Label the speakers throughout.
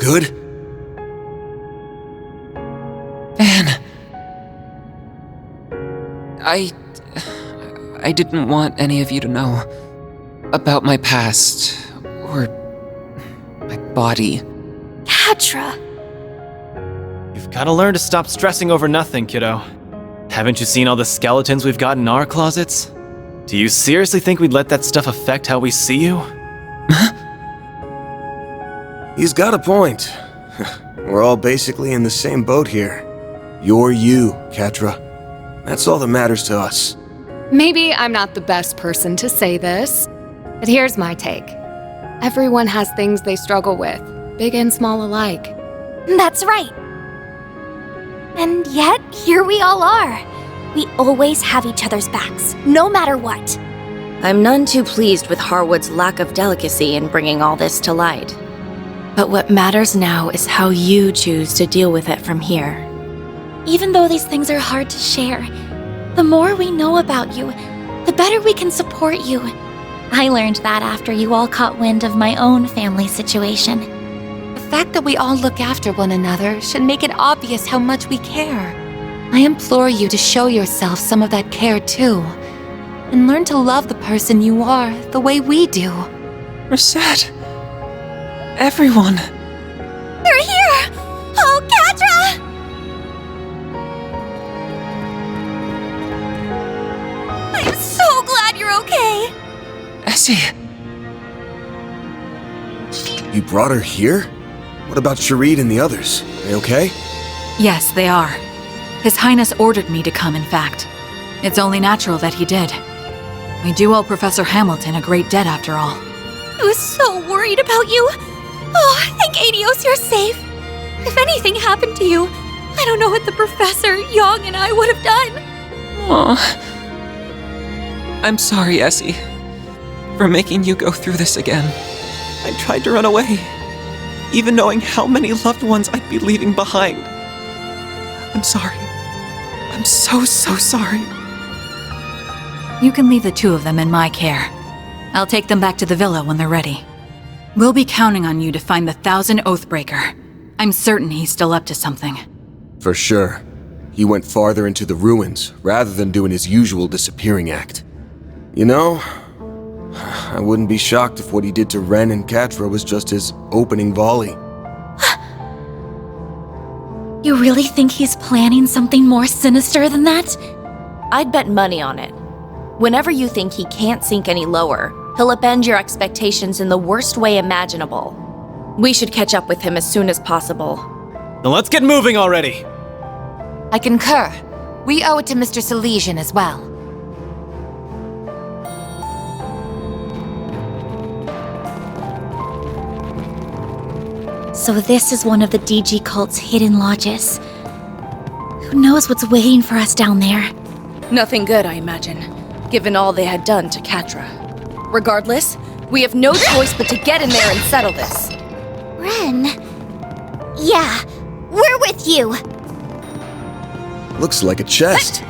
Speaker 1: good?
Speaker 2: Anne. I didn't want any of you to know about my past, or my body.
Speaker 3: Catra!
Speaker 4: You've gotta learn to stop stressing over nothing, kiddo. Haven't you seen all the skeletons we've got in our closets? Do you seriously think we'd let that stuff affect how we see you?
Speaker 1: He's got a point. We're all basically in the same boat here. You're you, Catra. That's all that matters to us.
Speaker 3: Maybe I'm not the best person to say this, but here's my take. Everyone has things they struggle with, big and small alike.
Speaker 5: That's right. And yet, here we all are. We always have each other's backs, no matter what.
Speaker 6: I'm none too pleased with Harwood's lack of delicacy in bringing all this to light. But what matters now is how you choose to deal with it from here.
Speaker 5: Even though these things are hard to share, the more we know about you, the better we can support you. I learned that after you all caught wind of my own family situation.
Speaker 3: The fact that we all look after one another should make it obvious how much we care. I implore you to show yourself some of that care too, and learn to love the person you are the way we do.
Speaker 2: Rosette. Everyone.
Speaker 5: They're here! Oh, Catra! I'm so glad you're okay!
Speaker 2: Essie.
Speaker 1: You brought her here? What about Sharid and the others? They okay?
Speaker 7: Yes, they are. His Highness ordered me to come, in fact. It's only natural that he did. We do owe Professor Hamilton a great debt, after all.
Speaker 5: I was so worried about you. Oh, thank Adios you're safe. If anything happened to you, I don't know what the Professor, Young, and I would have done.
Speaker 2: Aw. I'm sorry, Essie, for making you go through this again. I tried to run away, even knowing how many loved ones I'd be leaving behind. I'm sorry. I'm so sorry.
Speaker 7: You can leave the two of them in my care. I'll take them back to the villa when they're ready. We'll be counting on you to find the 1,000 Oathbreaker. I'm certain he's still up to something.
Speaker 1: For sure. He went farther into the ruins, rather than doing his usual disappearing act. You know, I wouldn't be shocked if what he did to Ren and Catra was just his opening volley.
Speaker 5: You really think he's planning something more sinister than that?
Speaker 6: I'd bet money on it. Whenever you think he can't sink any lower, he'll upend your expectations in the worst way imaginable. We should catch up with him as soon as possible.
Speaker 4: Then let's get moving already!
Speaker 3: I concur. We owe it to Mr. Silesian as well.
Speaker 5: So this is one of the DG cult's hidden lodges. Who knows what's waiting for us down there?
Speaker 6: Nothing good, I imagine, given all they had done to Catra. Regardless, we have no choice but to get in there and settle this.
Speaker 5: Ren? Yeah, we're with you.
Speaker 1: Looks like a chest.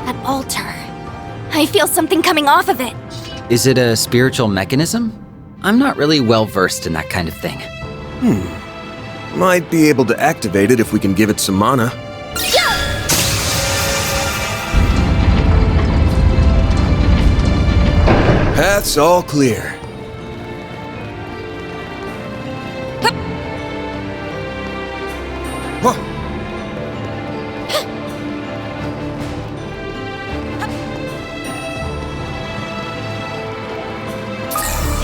Speaker 5: That altar. I feel something coming off of it.
Speaker 8: Is it a spiritual mechanism? I'm not really well versed in that kind of thing.
Speaker 1: Might be able to activate it if we can give it some mana. Path's all clear. Huh.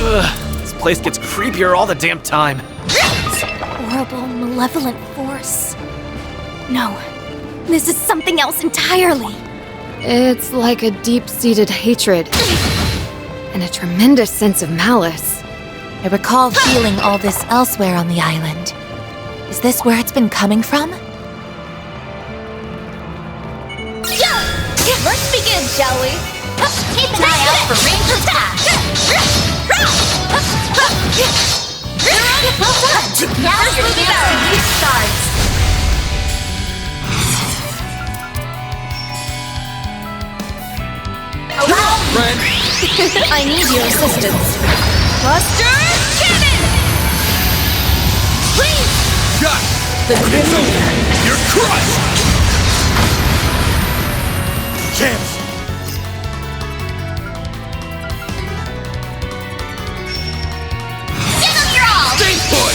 Speaker 4: Ugh, this place gets creepier all the damn time.
Speaker 5: Horrible, malevolent force. No, this is something else entirely.
Speaker 3: It's like a deep-seated hatred and a tremendous sense of malice. I recall feeling all this elsewhere on the island. Is this where it's been coming from?
Speaker 6: Let's begin, shall we?
Speaker 5: Keep an eye out for range attack.
Speaker 6: Well done! Now your chance to use stars. I need your assistance. Buster Cannon! Please!
Speaker 1: Got
Speaker 6: The Grim Reaper.
Speaker 1: You're crushed! Chance!
Speaker 5: Give them your all!
Speaker 1: Stay put!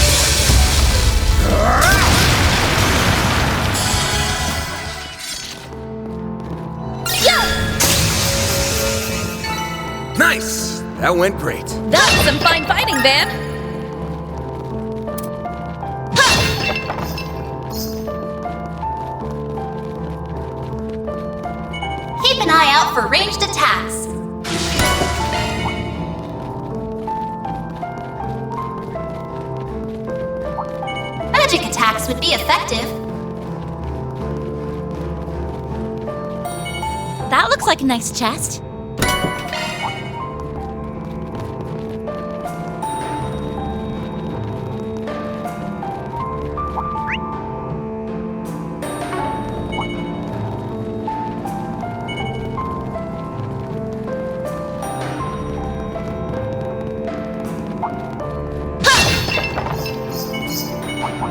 Speaker 1: Nice! That went great.
Speaker 6: That's some fine fighting, Van.
Speaker 5: Keep an eye out for ranged attacks. Magic attacks would be effective. That looks like a nice chest.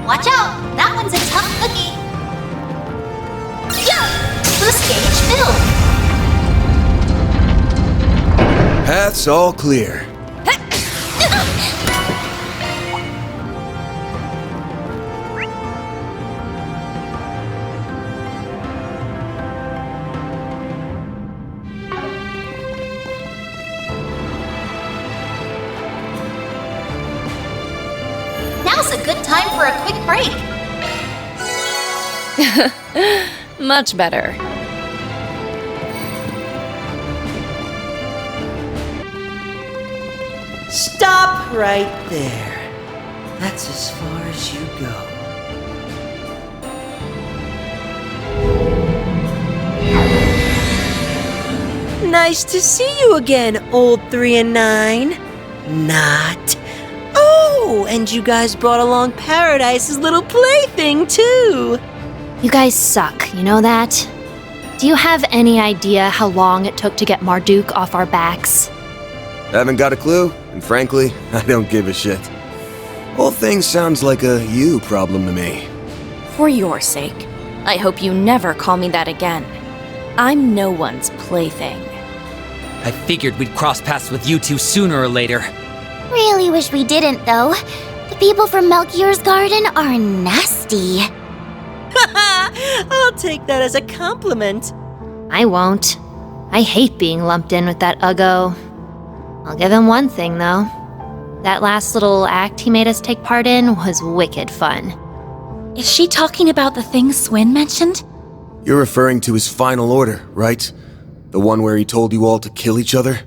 Speaker 5: Watch out! That one's a tough cookie. Yeah! Boost gauge filled.
Speaker 1: Path's all clear.
Speaker 5: Now's a good time for a quick break.
Speaker 6: Much better.
Speaker 9: Stop right there. That's as far as you go. Nice to see you again, old 3 and 9. Not. Oh, and you guys brought along Paradise's little plaything, too.
Speaker 10: You guys suck, you know that? Do you have any idea how long it took to get Marduk off our backs?
Speaker 1: Haven't got a clue, and frankly, I don't give a shit. Whole thing sounds like a you problem to me.
Speaker 6: For your sake, I hope you never call me that again. I'm no one's plaything.
Speaker 8: I figured we'd cross paths with you two sooner or later.
Speaker 5: Really wish we didn't, though. The people from Melchior's garden are nasty.
Speaker 9: I'll take that as a compliment.
Speaker 10: I won't. I hate being lumped in with that Uggo. I'll give him one thing, though. That last little act he made us take part in was wicked fun.
Speaker 5: Is she talking about the thing Swin mentioned?
Speaker 1: You're referring to his final order, right? The one where he told you all to kill each other?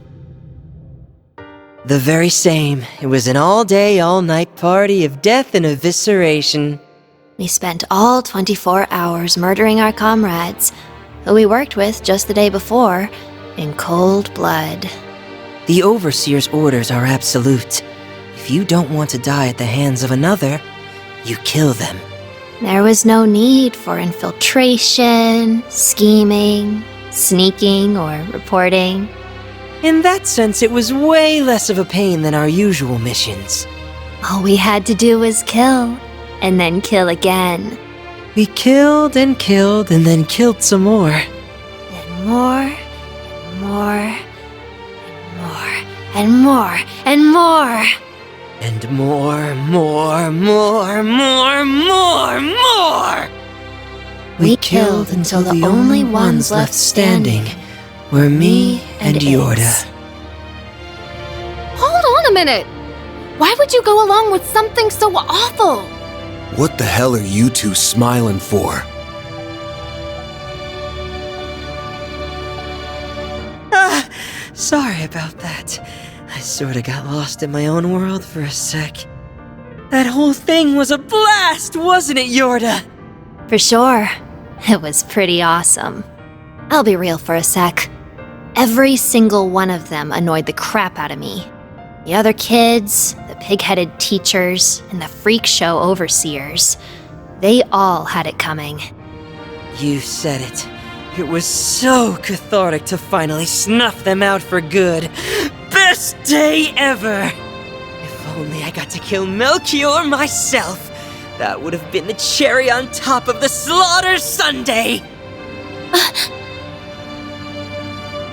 Speaker 9: The very same. It was an all-day, all-night party of death and evisceration.
Speaker 10: We spent all 24 hours murdering our comrades, who we worked with just the day before, in cold blood.
Speaker 9: The Overseer's orders are absolute. If you don't want to die at the hands of another, you kill them.
Speaker 10: There was no need for infiltration, scheming, sneaking, or reporting.
Speaker 9: In that sense, it was way less of a pain than our usual missions.
Speaker 10: All we had to do was kill, and then kill again.
Speaker 9: We killed and then killed some more.
Speaker 10: And more, and more, and more, and more, and more.
Speaker 9: And more!
Speaker 10: We killed until the only ones left standing
Speaker 9: were me and Jorda.
Speaker 10: Hold on a minute! Why would you go along with something so awful?
Speaker 1: What the hell are you two smiling for?
Speaker 9: Sorry about that. I sorta got lost in my own world for a sec. That whole thing was a blast, wasn't it, Jorda?
Speaker 10: For sure. It was pretty awesome. I'll be real for a sec. Every single one of them annoyed the crap out of me. The other kids, the pig-headed teachers, and the freak show overseers. They all had it coming.
Speaker 9: You said it. It was so cathartic to finally snuff them out for good. best day ever! If only I got to kill Melchior myself, that would have been the cherry on top of the slaughter sundae!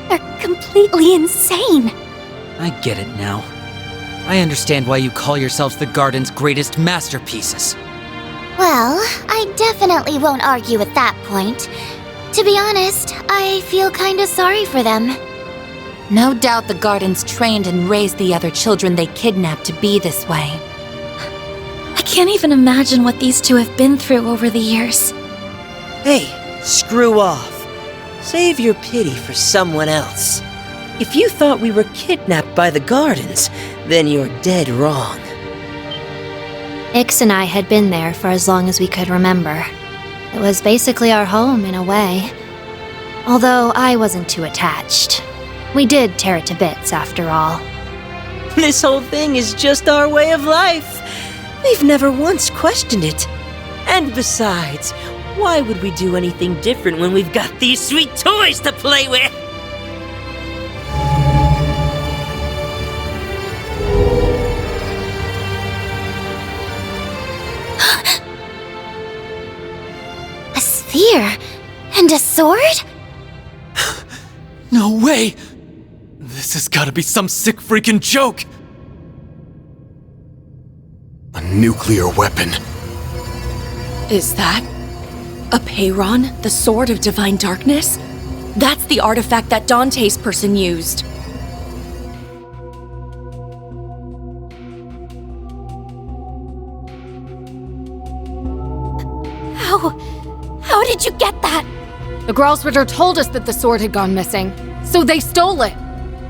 Speaker 5: They're completely insane.
Speaker 8: I get it now. I understand why you call yourselves the Garden's greatest masterpieces.
Speaker 11: Well, I definitely won't argue at that point. To be honest, I feel kinda sorry for them.
Speaker 3: No doubt the Gardens trained and raised the other children they kidnapped to be this way.
Speaker 5: I can't even imagine what these two have been through over the years.
Speaker 9: Hey, screw off. Save your pity for someone else. If you thought we were kidnapped by the Gardens, then you're dead wrong.
Speaker 10: Ix and I had been there for as long as we could remember. It was basically our home in a way. Although I wasn't too attached. We did tear it to bits after all.
Speaker 9: This whole thing is just our way of life. We've never once questioned it. And besides, why would we do anything different when we've got these sweet toys to play with?
Speaker 11: A spear? And a sword?
Speaker 4: No way! This has gotta be some sick freaking joke!
Speaker 1: A nuclear weapon.
Speaker 6: Is that a Peyron, the Sword of Divine Darkness? That's the artifact that Dante's person used.
Speaker 5: How did you get that?
Speaker 12: The Gralsritter told us that the sword had gone missing, so they stole it.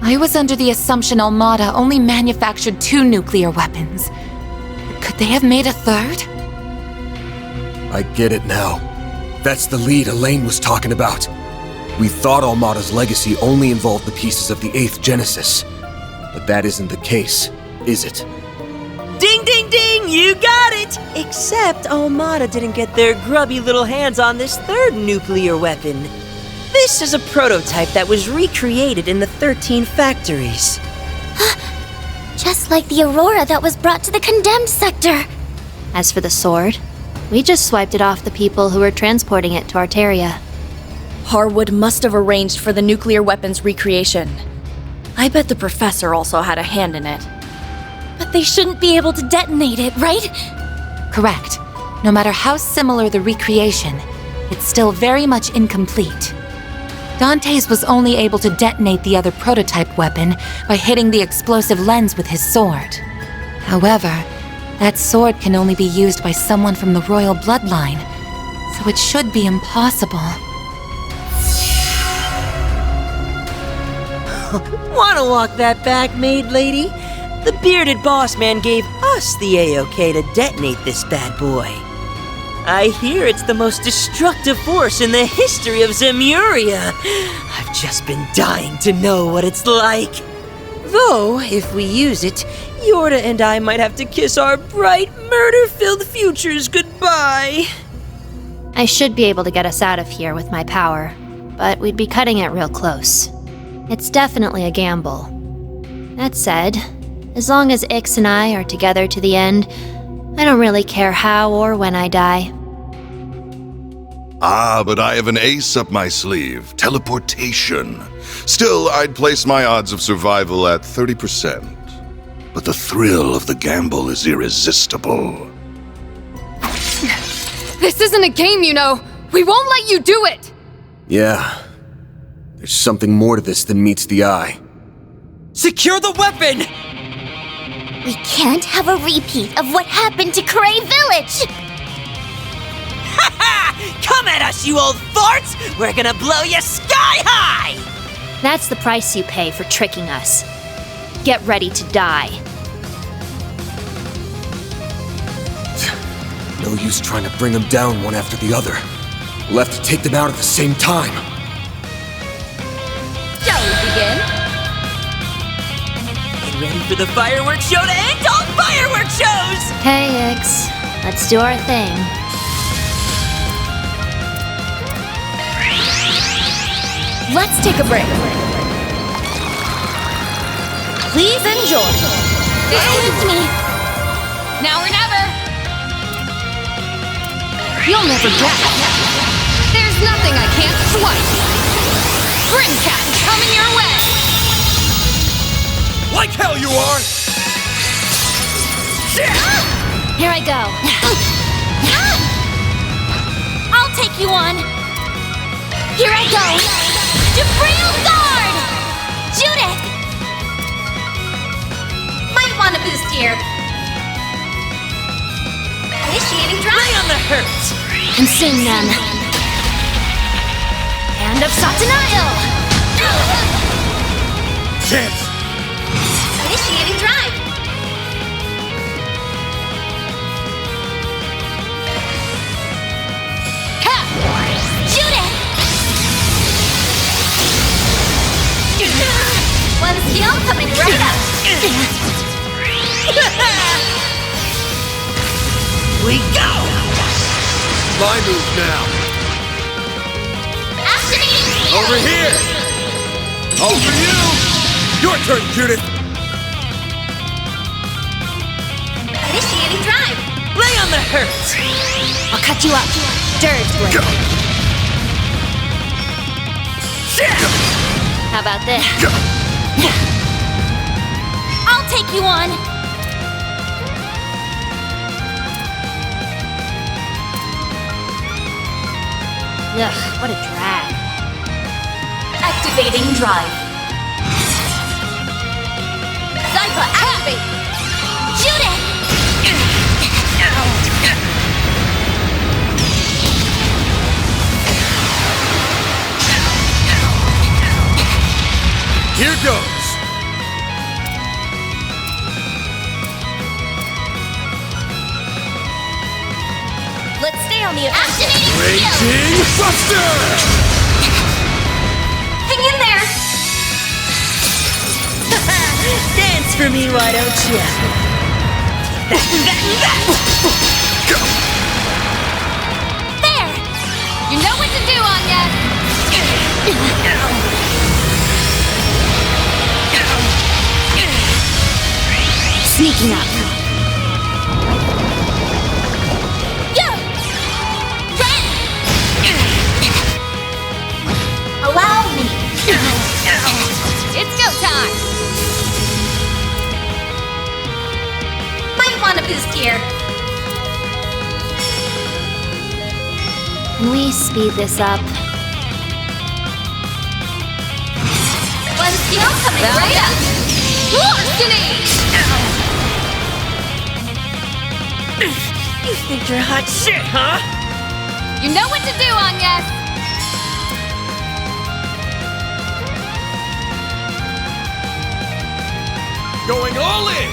Speaker 3: I was under the assumption Almada only manufactured 2 nuclear weapons. Could they have made a third?
Speaker 1: I get it now. That's the lead Elaine was talking about. We thought Almada's legacy only involved the pieces of the 8th Genesis. But that isn't the case, is it?
Speaker 9: Ding, ding, ding! You got it! Except Almada didn't get their grubby little hands on this 3rd nuclear weapon. This is a prototype that was recreated in the 13 factories.
Speaker 11: Just like the Aurora that was brought to the condemned sector.
Speaker 10: As for the sword, we just swiped it off the people who were transporting it to Arteria.
Speaker 6: Harwood must have arranged for the nuclear weapons recreation. I bet the professor also had a hand in it.
Speaker 5: But they shouldn't be able to detonate it, right?
Speaker 3: Correct. No matter how similar the recreation, it's still very much incomplete. Dante's was only able to detonate the other prototype weapon by hitting the explosive lens with his sword. However, that sword can only be used by someone from the royal bloodline, so it should be impossible.
Speaker 9: Wanna walk that back, maid lady? The bearded boss man gave us the A-OK to detonate this bad boy. I hear it's the most destructive force in the history of Zemuria. I've just been dying to know what it's like. Though, if we use it, Jorda and I might have to kiss our bright, murder-filled futures goodbye.
Speaker 10: I should be able to get us out of here with my power, but we'd be cutting it real close. It's definitely a gamble. That said, as long as Ix and I are together to the end, I don't really care how or when I die.
Speaker 13: Ah, but I have an ace up my sleeve. Teleportation. Still, I'd place my odds of survival at 30%. But the thrill of the gamble is irresistible.
Speaker 12: This isn't a game, you know. We won't let you do it!
Speaker 1: Yeah. There's something more to this than meets the eye.
Speaker 2: Secure the weapon!
Speaker 11: We can't have a repeat of what happened to Cray Village!
Speaker 9: Ha ha! Come at us, you old farts! We're gonna blow you sky high!
Speaker 10: That's the price you pay for tricking us. Get ready to die.
Speaker 1: No use trying to bring them down one after the other. We'll have to take them out at the same time.
Speaker 6: Shall we begin?
Speaker 9: Get ready for the fireworks show to end all fireworks shows!
Speaker 10: Hey, Ix. Let's do our thing.
Speaker 6: Let's take a break. Please enjoy.
Speaker 5: Excuse me.
Speaker 12: Now or never. You'll never get it. There's nothing I can't swipe. Grim Cat coming your way.
Speaker 1: Like hell you are!
Speaker 5: Here I go. I'll take you on. Here I go. Jabril Guard! Judith! Might want a boost here. Initiating drive.
Speaker 9: Lay on the hurt.
Speaker 5: Consume them. Hand of Satanael!
Speaker 1: Chance!
Speaker 5: Initiating drive. Judith! One skill coming right up.
Speaker 9: We go!
Speaker 1: My move now!
Speaker 5: Activating
Speaker 1: Over here! Over you! Your turn, Judith!
Speaker 5: Initiating drive.
Speaker 9: Lay on the hurt.
Speaker 5: I'll cut you up. Dirge blade.
Speaker 1: Go!
Speaker 5: How about this?
Speaker 1: Go!
Speaker 5: I'll take you on. Ugh, what a drag. Activating drive. Zypha, activate! Judith!
Speaker 1: Here goes!
Speaker 5: Let's stay on the activating skill.
Speaker 1: Raging Buster!
Speaker 5: Hang in there.
Speaker 9: Dance for me, why don't you?
Speaker 1: Go!
Speaker 5: There. You know what to do, Anya. Sneaking up. Allow me. It's go time. Might want a boost here. Can we speed this up? One skill coming right up. Larceny!
Speaker 9: You think you're hot shit, huh?
Speaker 12: You know what to do, Anya.
Speaker 1: Going all in!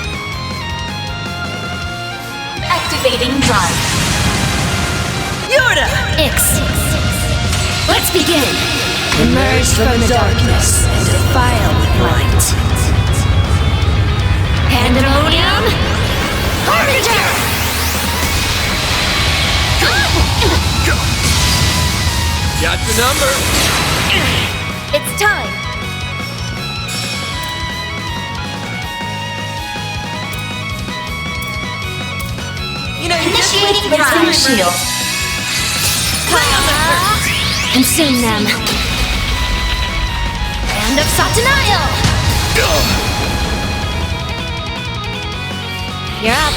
Speaker 5: Activating drive.
Speaker 9: Jorda!
Speaker 5: Ix. Let's begin. Emerge from the darkness and defile with light. Pandemonium. Harbinger!
Speaker 1: Got the number!
Speaker 5: It's time.
Speaker 9: You know, you just
Speaker 5: Initiating
Speaker 9: wasted
Speaker 5: drive.
Speaker 9: my shield.
Speaker 5: Consume them. Hand of Satanael. You're up.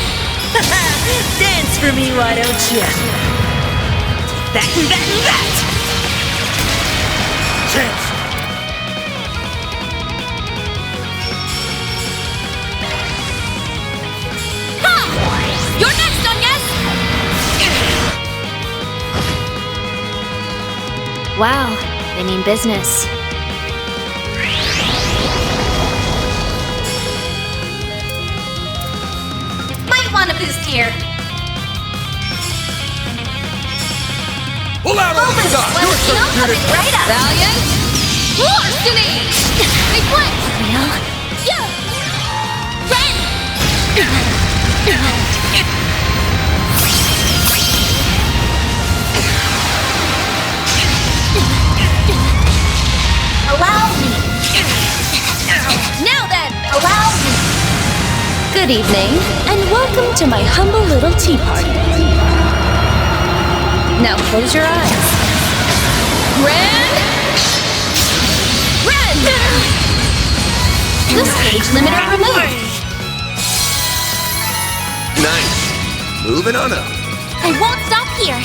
Speaker 9: Dance for me, why don't you? That!
Speaker 1: Chance!
Speaker 5: Ha! You're next, Onyes! Wow, they mean business. Might want a boost here.
Speaker 1: Pull out on the top! Your turn, Judith!
Speaker 5: Right up.
Speaker 12: Valiant. Larceny! Reflect!
Speaker 5: Real? Yeah. Ren! Allow me. Now then, allow me.
Speaker 6: Good evening, and welcome to my humble little tea party. Now close your eyes. Ren! The stage limiter removed.
Speaker 1: Nice. Moving on up.
Speaker 5: I won't stop here.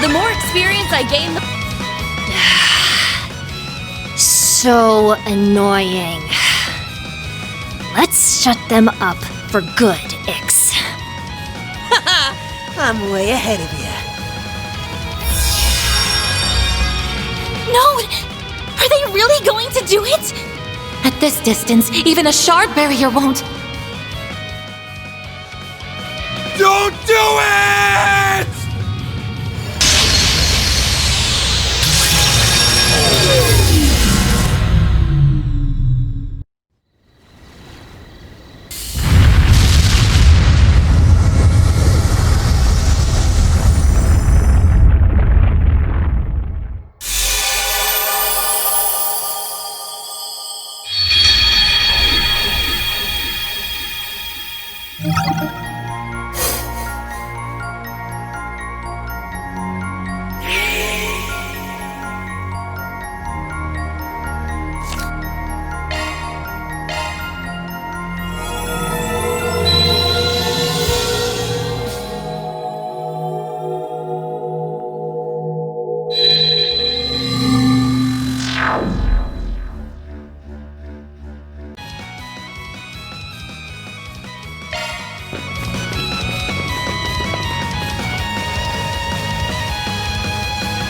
Speaker 5: The more experience I gain, the
Speaker 10: So annoying. Let's shut them up for good, Ix.
Speaker 9: I'm way ahead of you.
Speaker 5: No! Are they really going to do it?
Speaker 3: At this distance, even a shard barrier won't.
Speaker 1: Don't do it!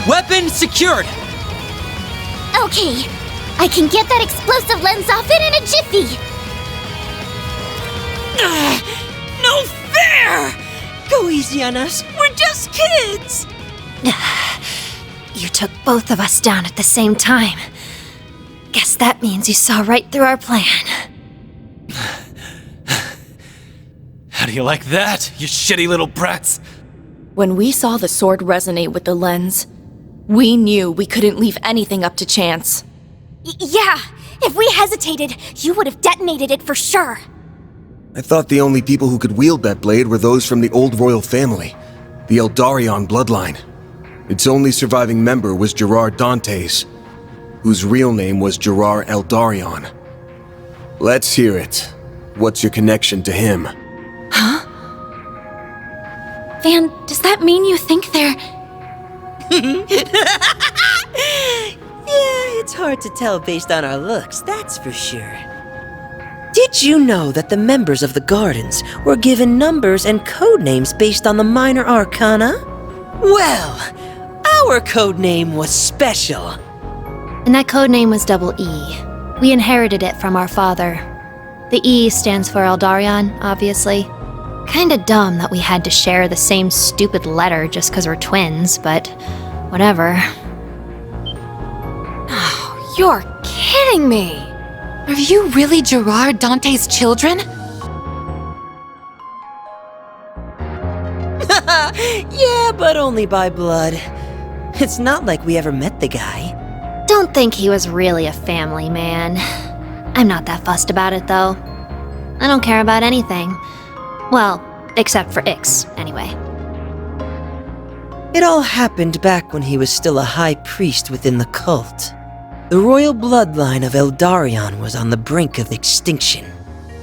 Speaker 8: Weapon secured!
Speaker 11: Okay, I can get that explosive lens off it in a jiffy.
Speaker 9: No fair! Go easy on us. We're just kids.
Speaker 10: You took both of us down at the same time. Guess that means you saw right through our plan.
Speaker 4: How do you like that, you shitty little brats?
Speaker 6: When we saw the sword resonate with the lens, we knew we couldn't leave anything up to chance.
Speaker 5: Yeah, if we hesitated, you would have detonated it for sure.
Speaker 1: I thought the only people who could wield that blade were those from the old royal family, the Eldarion bloodline. Its only surviving member was Gerard Dantes, whose real name was Gerard Eldarion. Let's hear it. What's your connection to him?
Speaker 5: Huh? Van, does that mean you think they're...
Speaker 9: Yeah, it's hard to tell based on our looks, that's for sure. Did you know that the members of the Gardens were given numbers and code names based on the minor arcana? Well, our code name was special.
Speaker 10: And that codename was Double E. We inherited it from our father. The E stands for Eldarion, obviously. Kinda dumb that we had to share the same stupid letter just 'cause we're twins, but whatever.
Speaker 3: Oh, you're kidding me! Are you really Gerard Dante's children?
Speaker 9: Yeah, but only by blood. It's not like we ever met the guy.
Speaker 10: Don't think he was really a family man. I'm not that fussed about it, though. I don't care about anything. Well, except for Ix, anyway.
Speaker 9: It all happened back when he was still a high priest within the cult. The royal bloodline of Eldarion was on the brink of extinction.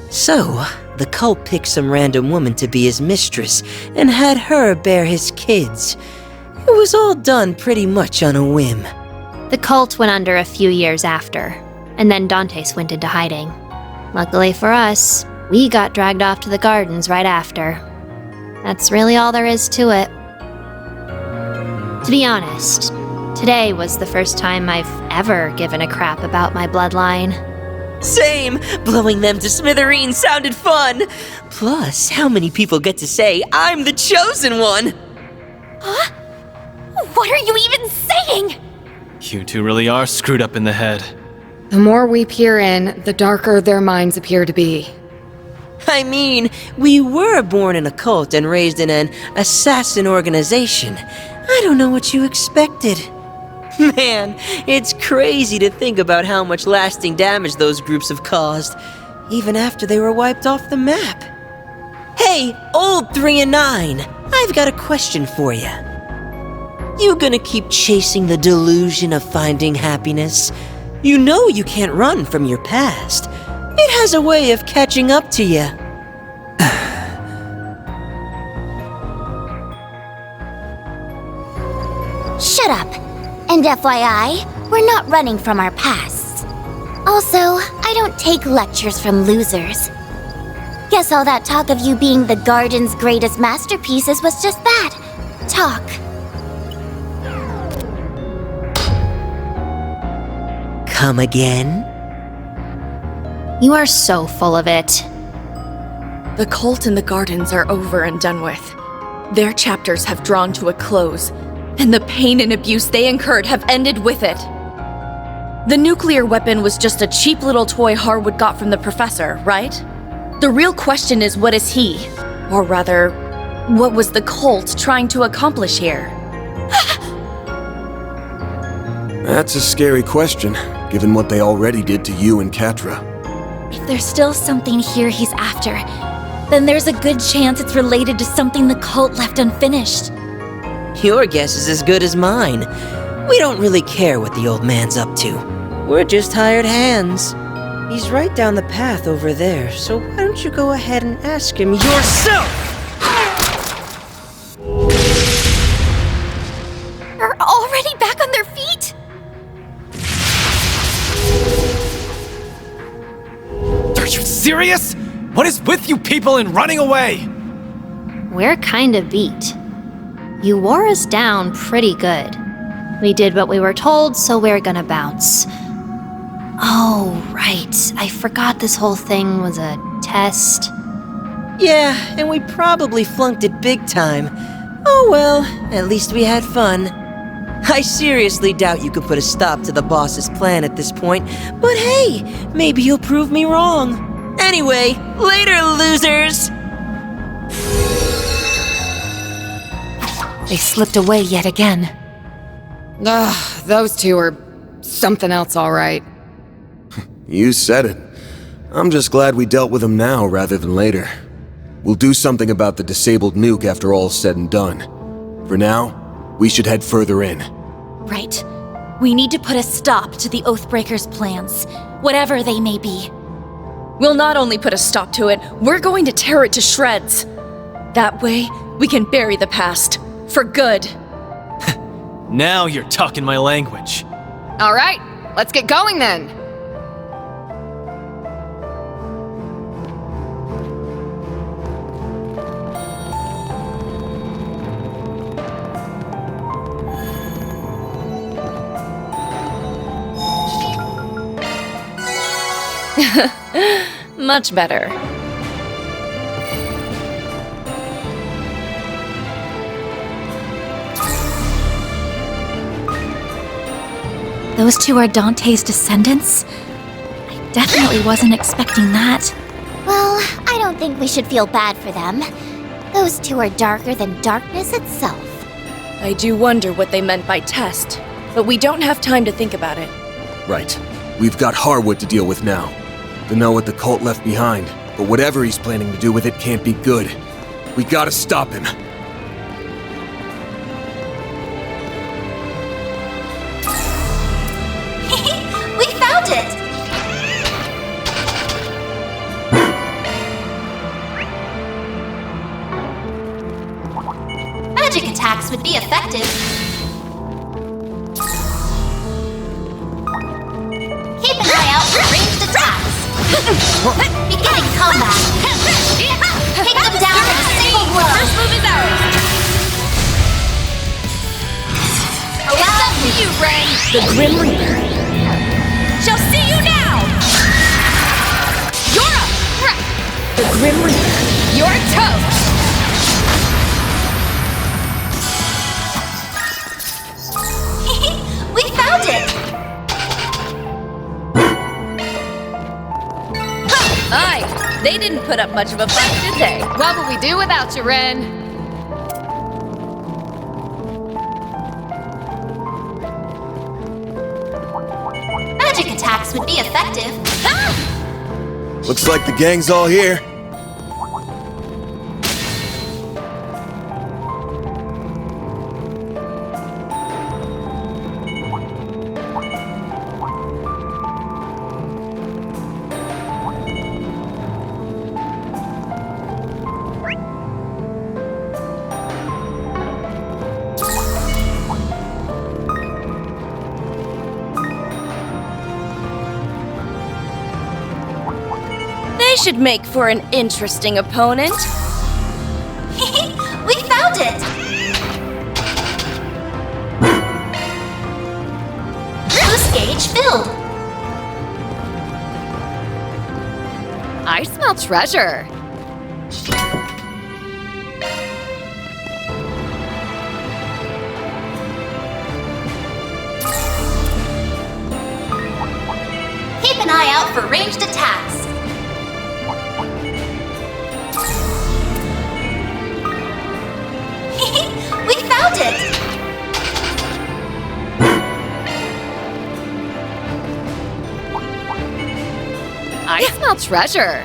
Speaker 9: So, the cult picked some random woman to be his mistress and had her bear his kids. It was all done pretty much on a whim.
Speaker 10: The cult went under a few years after, and then Dantes went into hiding. Luckily for us, we got dragged off to the gardens right after. That's really all there is to it. To be honest, today was the first time I've ever given a crap about my bloodline.
Speaker 9: Same! Blowing them to smithereens sounded fun! Plus, how many people get to say, I'm the chosen one?
Speaker 5: Huh? What are you even saying?
Speaker 4: You two really are screwed up in the head.
Speaker 12: The more we peer in, the darker their minds appear to be.
Speaker 9: I mean, we were born in a cult and raised in an assassin organization. I don't know what you expected. Man, it's crazy to think about how much lasting damage those groups have caused. even after they were wiped off the map. Hey, old 3 and 9, I've got a question for you. You gonna keep chasing the delusion of finding happiness? You know you can't run from your past. It has a way of catching up to you.
Speaker 11: Shut up. And FYI, we're not running from our pasts. Also, I don't take lectures from losers. Guess all that talk of you being the garden's greatest masterpieces was just that. Talk.
Speaker 9: Come again?
Speaker 10: You are so full of it.
Speaker 6: The cult and the gardens are over and done with. Their chapters have drawn to a close, and the pain and abuse they incurred have ended with it. The nuclear weapon was just a cheap little toy Harwood got from the professor, right? The real question is, what is he? Or rather, what was the cult trying to accomplish here?
Speaker 1: That's a scary question, given what they already did to you and Catra.
Speaker 5: If there's still something here he's after, then there's a good chance it's related to something the cult left unfinished.
Speaker 9: Your guess is as good as mine. We don't really care what the old man's up to. We're just hired hands. He's right down the path over there, so why don't you go ahead and ask him yourself?
Speaker 5: Are already back on their feet?
Speaker 4: Are you serious? What is with you people and running away?
Speaker 10: We're kind of beat. You wore us down pretty good. We did what we were told, so we're gonna bounce. Oh, right. I forgot this whole thing was a test.
Speaker 9: Yeah, and we probably flunked it big time. Oh well, at least we had fun. I seriously doubt you could put a stop to the boss's plan at this point, but hey, maybe you'll prove me wrong. Anyway, later, losers!
Speaker 3: They slipped away yet again.
Speaker 12: Ugh, those two are something else, all right.
Speaker 1: You said it. I'm just glad we dealt with them now rather than later. We'll do something about the disabled nuke after all's said and done. For now, we should head further in.
Speaker 5: Right. We need to put a stop to the Oathbreakers' plans, whatever they may be.
Speaker 6: We'll not only put a stop to it, we're going to tear it to shreds. That way, we can bury the past. For good.
Speaker 4: Now you're talking my language.
Speaker 12: All right, let's get going then.
Speaker 6: Much better.
Speaker 5: Those two are Dante's descendants? I definitely wasn't expecting that.
Speaker 11: Well, I don't think we should feel bad for them. Those two are darker than darkness itself.
Speaker 6: I do wonder what they meant by test, but we don't have time to think about it.
Speaker 1: Right. We've got Harwood to deal with now. To know what the cult left behind, but whatever he's planning to do with it can't be good. We gotta stop him.
Speaker 11: We found it! Magic attacks would be effective. Keep an eye out for ranged attacks. Beginning combat. Take them down in a single blow.
Speaker 12: First move is ours. It's up to you, Ren.
Speaker 9: The Grim Reaper.
Speaker 12: Shall see you now. You're up. Right.
Speaker 9: The Grim Reaper.
Speaker 12: You're toast.
Speaker 11: We found it!
Speaker 6: Aye, they didn't put up much of a fight, did they?
Speaker 12: What would we do without you, Ren?
Speaker 11: Magic attacks would be effective.
Speaker 1: Looks like the gang's all here.
Speaker 6: They should make for an interesting opponent.
Speaker 11: We found it! Boost gauge filled.
Speaker 12: I smell treasure.
Speaker 11: Keep an eye out for ranged attacks. We found it!
Speaker 12: I smell treasure.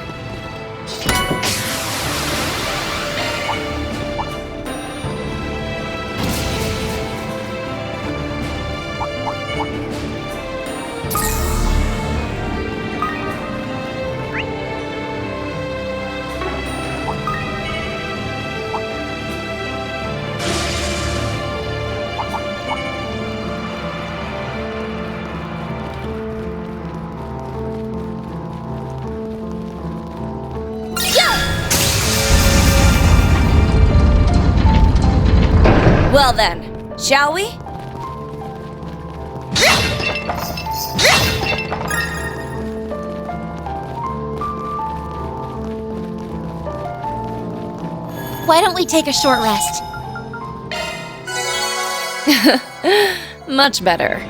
Speaker 6: Well then, shall we?
Speaker 5: Why don't we take a short rest?
Speaker 6: Much better.